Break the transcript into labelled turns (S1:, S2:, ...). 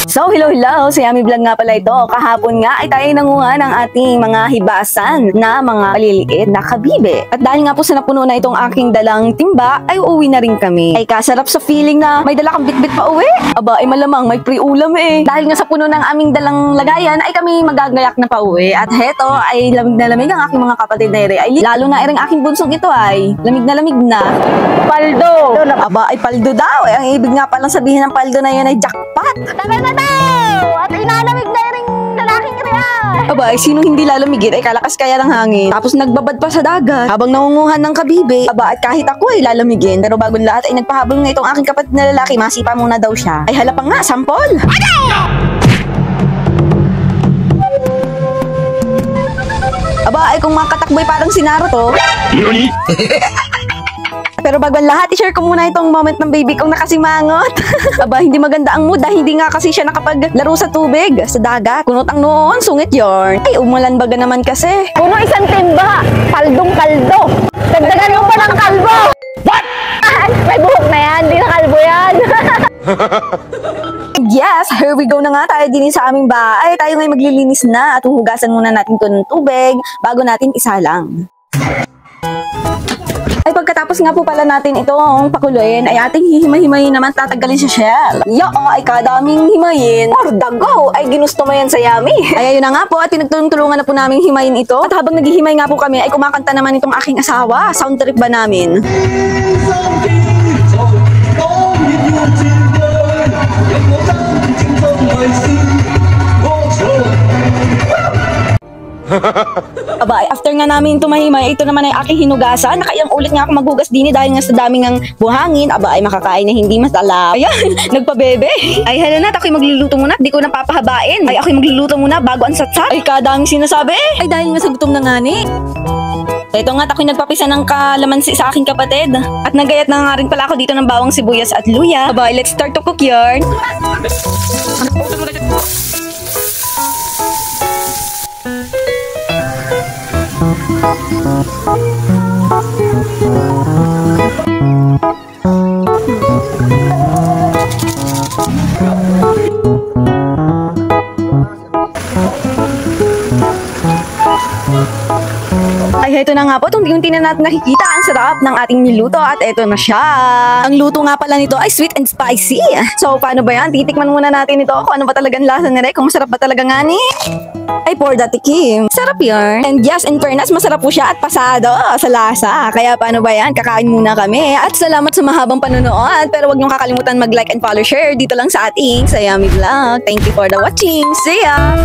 S1: So, hello! Sa Yummy Vlog nga pala ito. Kahapon nga ay tayo nanguha ng ating mga hibasan na mga maliliit na kabibe. At dahil nga po sa napuno na itong aking dalang timba, ay uuwi na rin kami. Ay kasarap sa feeling na may dala kang bitbit pa uwi. Aba, ay malamang may pre-ulam eh. Dahil nga sa puno ng aming dalang lagayan, ay kami magagayak na pa uwi. At heto, ay lamig na lamig ang aking mga kapatid na ere. Ay lalo na ang aking bunsong ito ay lamig na. Paldo! Aba, ay paldo daw. Ay, ang ibig nga palang sabihin ng paldo na yun ay jackpot.
S2: Tama na daw! At inalamig na rin lalaking riyan!
S1: Aba, ay sino hindi lalamigin? Ay kalakas kaya ng hangin. Tapos nagbabad pa sa dagat. Habang nangunguhan ng kabibe. Aba, at kahit ako ay lalamigin. Pero bago lahat ay nagpahabol nga itong aking kapatid na lalaki. Masipa muna daw siya. Ay hala pa nga, sampol! Aba, ay kung makatakboy parang sinaro to. Pero bago ang lahat, i-share ko muna itong moment ng baby kong nakasimangot. Aba, hindi maganda ang mood dahil hindi nga kasi siya nakapaglaro sa tubig, sa dagat. Kunot ang noon, sungit yorn. Ay, umulan baga naman kasi.
S2: Puno isang timba, kaldong kaldo. Dagdagan mo pa ng kalbo. What? May buhok na yan, di na kalbo yan.
S1: Yes, here we go na nga tayo din sa aming bahay. Tayo ngayon maglilinis na at huhugasan muna natin ito ng tubig bago natin isalang. Ay pagkatapos nga po pala natin itong pakuluin, ay ating hihimay-himayin naman, tatanggalin sa shell. Ay kadaming himayin. Or dago, ay ginusto mo yan sa Yummy. Ay ayun na nga po, at pinagtulong-tulungan na po namin himayin ito. At habang naghihimay nga po kami, ay kumakanta naman itong aking asawa. Sound trip ba namin? Aba, after nga namin tumahimay, ito naman ay aking hinugasan. Nakailang ulit nga ako maghugas din dahil nga sa daming ang buhangin. Aba, ay makakain na hindi masarap. Ayan, nagpabebe. Ay, hala na, ako'y magluluto muna. Di ko na papahabain. Ay, ako'y magluluto muna bago ang satsat. Ay, kadaming sinasabi. Ay, dahil nga sa gutom na nga ni. Ito nga, ako'y nagpapisa ng kalamansi sa aking kapatid. At nagayat na nga rin pala ako dito ng bawang sibuyas at luya. Aba, let's start to cook yarn. Ay, ito na nga po. Unti-unti na natin nakikita ang sarap ng ating niluto at ito na siya. Ang luto nga pala nito ay sweet and spicy. So, paano ba yan? Titikman muna natin ito kung ano ba talagang lasa nila. Kung masarap ba talaga nga ni. Ay, for the tikim. Sarap yun. And yes, in fairness, masarap po siya at pasado sa lasa. Kaya paano ba yan? Kakain muna kami. At salamat sa mahabang panonood. Pero wag niyong kakalimutan mag-like and follow, share dito lang sa ating sa Yummy Vlog. Thank you for the watching. See ya!